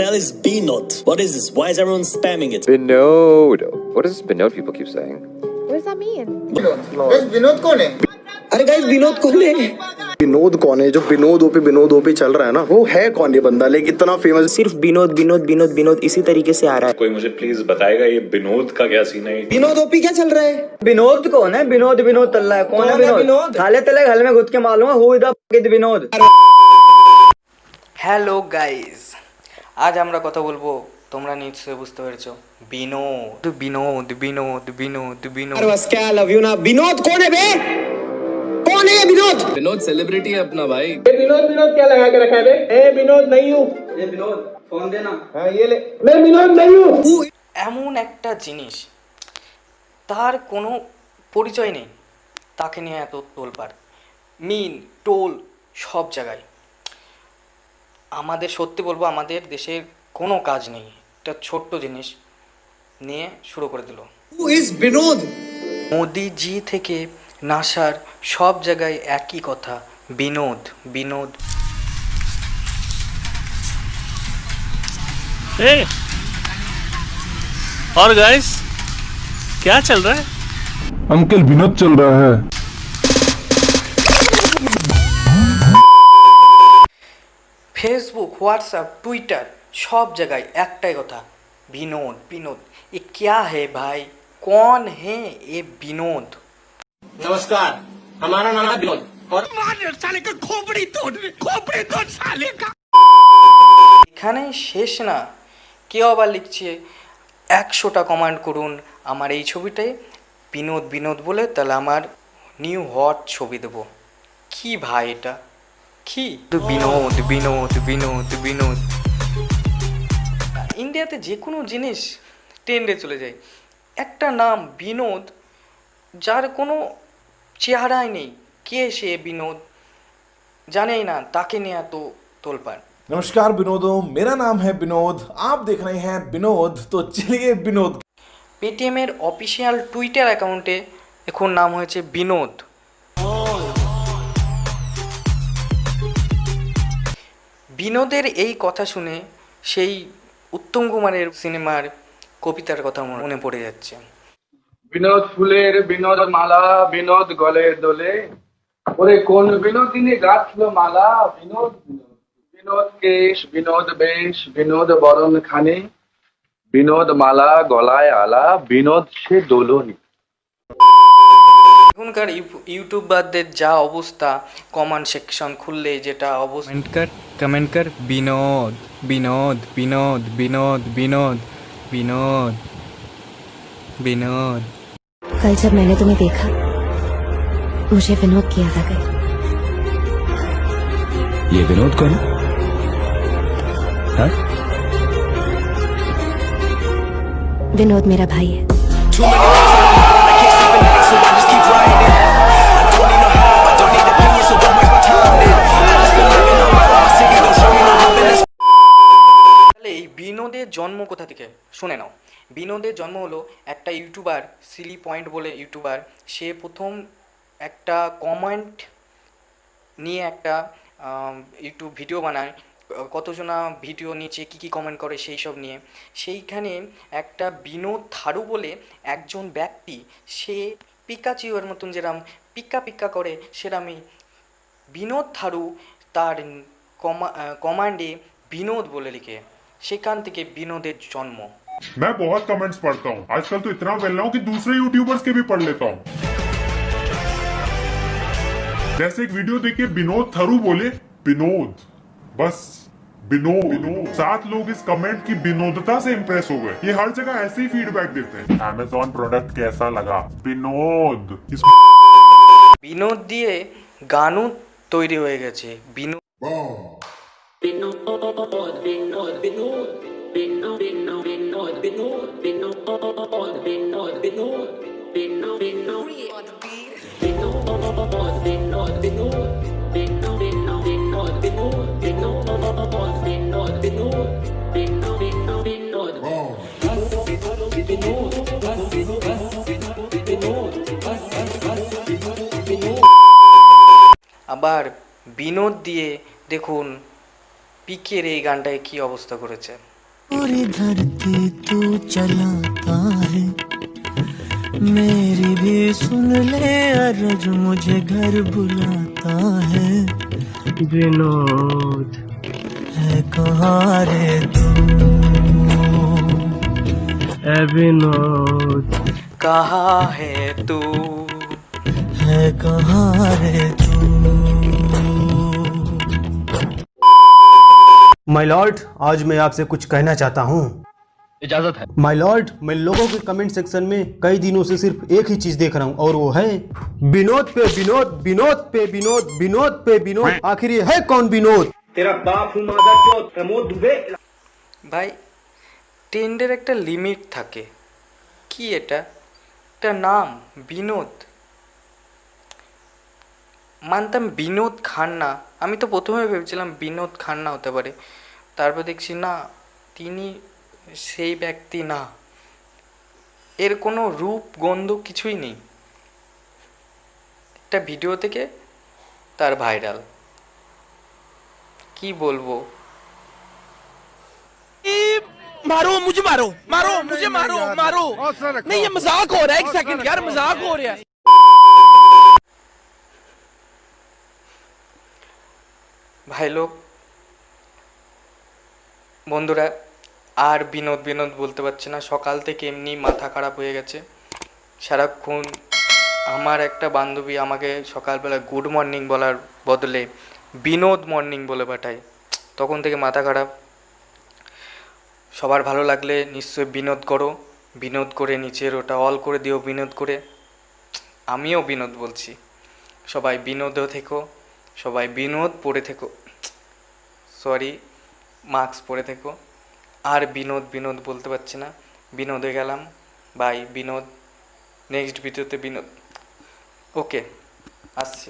hell is Binod? What is this? Why is everyone spamming it? Binod. What does Binod people keep saying? What does that mean? Vinod कौन है? अरे guys Vinod कौन है? विनोद कौन है? जो विनोद ओपी चल रहा है ना, वो है कौन ये बंदा? लेकिन इतना फेमस सिर्फ विनोद इसी तरीके से आ रहा है। कोई मुझे प्लीज बताएगा ये विनोद का क्या सीन है? विनोद ओपी क्या चल रहा है? विनोद कौन है? विनोद तल्ला है। कौन है विनोद? खाले तले घर में घुस के मालूम who is the Vinod. Hello guys, আজ আমরা কথা বলবো, তোমরা নিশ্চয়ই বুঝতে পেরেছো, বিনোদ বিনোদ বিনোদ বিনোদ বিনোদ। अरे बस क्या लव यू ना। विनोद कौन है बे? कौन है ये विनोद? विनोद सेलिब्रिटी है अपना भाई। विनोद क्या लगा के रखा है बे? ए विनोद नहीं हूँ। ये विनोद फोन देना। हाँ ये ले। मैं विनोद नहीं हूँ। এমন একটা জিনিস, তার কোনো পরিচয় নেই, তাকে নিয়ে এত তোলপাড়, মিন টোল সব জায়গায়। আমাদের সত্যি বলবো, আমাদের দেশের কোনো কাজ নেই, একটা ছোট্ট জিনিস নিয়ে শুরু করে দিল। Who is Vinod? মোদিজি থেকে নাসার সব জায়গায় একই কথা, বিনোদ বিনোদ। और गाइस क्या चल रहा है? अंकल विनोद चल रहा है। ফেসবুক, হোয়াটসঅ্যাপ, টুইটার সব জায়গায় একটাই কথা, বিনোদ বিনোদ। ये क्या है भाई? कौन है ये विनोद? नमस्कार, हमारा नाम है विनोद और এখানেই শেষ না, কেউ আবার লিখছে 100টা কমেন্ট করুন আমার এই ছবিটায় বিনোদ বিনোদ বলে, তাহলে আমার নিউ হট ছবি দেবো। কি ভাই এটা কি? বিনোদ বিনোদ বিনোদ বিনোদ। ইন্ডিয়াতে যে কোনো জিনিস ট্রেন্ডে চলে যায়, একটা নাম বিনোদ যার কোনো চেহারাই নেই, কে সে বিনোদ জানেই না, তাকে নিয়ে এত তোলপাড়। नमस्कार विनोदों, मेरा नाम है विनोद, आप देख रहे हैं विनोद। तो चलिए विनोद। পেটিএমের অফিসিয়াল টুইটার অ্যাকাউন্টে এখন নাম হয়েছে বিনোদ। বিনোদের এই কথা শুনে সেই উত্তম কুমারের সিনেমার কবিতার কথা মনে পড়ে যাচ্ছে। বিনোদ ফুলের বিনোদ মালা, বিনোদ গলের দোলে, ওরে কোন বিনোদিনী গাঁথলো মালা। বিনোদ বিনোদ বিনোদ কেশ, বিনোদ বেশ, বিনোদ বরণ খানে, বিনোদ মালা গলায় আলা, বিনোদ সে দোলনি। এখনকার ইউটিউবারদের যা অবস্থা, কমেন্ট সেকশন খুললে যেটা অবস্থা, কমেন্ট কর বিনোদ বিনোদ বিনোদ বিনোদ বিনোদ বিনোদ বিনোদ। कल जब मैंने तुम्हें देखा, मुझे विनोद की याद आ गई। ये विनोद कौन है? विनोद मेरा भाई है। এই বিনোদের জন্ম কোথা থেকে শুনে নাও। বিনোদের জন্ম হলো একটা ইউটিউবার, সিলি পয়েন্ট বলে ইউটিউবার, সে প্রথম একটা কমেন্ট নিয়ে একটা ইউটিউব ভিডিও বানায়, কতজনা ভিডিও নিচে কী কী কমেন্ট করে সেই সব নিয়ে। সেইখানে একটা বিনোদ থারু বলে একজন ব্যক্তি, সে পিকাচিওর মতন যেরম পিক্কা পিক্কা করে, সেরামই বিনোদ থারু তার কমান্ডে বিনোদ বলে লিখে, সেখান থেকে বিনোদের জন্ম। मैं बहुत कमेंट्स पढ़ता हूँ आजकल, तो इतना फैल रहा हूँ कि दूसरे यूट्यूबर्स के भी पढ़ लेता हूँ। जैसे एक वीडियो देखिए, विनोद थरू बोले विनोद, बस विनोद। 7 लोग इस कमेंट की विनोदता से इम्प्रेस हो गए। ये हर जगह ऐसे ही फीडबैक देते हैं। Amazon प्रोडक्ट कैसा लगा? विनोद। বিনোদ দিয়ে গানও তৈরি হয়ে গেছে। বিনোদ আবার বিনোদ দিয়ে দেখুন পিকের এই গানটায় কি অবস্থা করেছে। पूरी धरती तू चलाता है मेरी भी सुन ले अरज मुझे घर बुलाता है विनोद है कहाँ रे तू है विनोद कहाँ है तू है कहाँ रे तू। माय लॉर्ड, आज मैं आपसे कुछ कहना चाहता हूँ। इजाजत है। माय लॉर्ड, मैं लोगों के कमेंट सेक्शन में कई दिनों से सिर्फ एक ही चीज देख रहा हूँ और वो है विनोद पे विनोद, विनोद पे विनोद, विनोद पे विनोद। आखिर ये है कौन विनोद? तेरा बाप हूँ मादरचोद प्रमोद दुबे। ভাই ট্রেন্ডের একটা লিমিট থাকে, কি এটা একটা নাম বিনোদ, মানতাম বিনোদ খান্না। আমি তো প্রথমে ভেবেছিলাম বিনোদ খান্না হতে পারে, তারপর দেখছি না, তিনি সেই ব্যক্তি না, এর কোনো রূপ গন্ধ কিছুই নেই। একটা ভিডিও থেকে তার ভাইরাল, কি বলবো। मारो मुझे, मारो मारो मुझे, मारो मारो। नहीं ये मजाक हो रहा है, एक सेकंड यार, मजाक हो रहा है। ভাই লোক বন্ধুরা আর বিনোদ বিনোদ বলতে পারছি না, সকাল থেকে এমনি মাথা খারাপ হয়ে গেছে সারাক্ষণ। আমার একটা বান্ধবী আমাকে সকালবেলা গুড মর্নিং বলার বদলে বিনোদ মর্নিং বলে পাঠায়, তখন থেকে মাথা খারাপ। সবার ভালো লাগলে নিশ্চয়ই বিনোদ করো, বিনোদ করে নিচের ওটা অল করে দিও বিনোদ করে। আমিও বিনোদ বলছি, সবাই বিনোদও থেকো, সবাই বিনোদ পড়ে থেকো, সরি মাস্ক পরে থেকো। আর বিনোদ বিনোদ বলতে পারছি না, বিনোদে গেলাম। বাই বিনোদ, নেক্সট ভিডিওতে বিনোদ। ওকে, আসছি।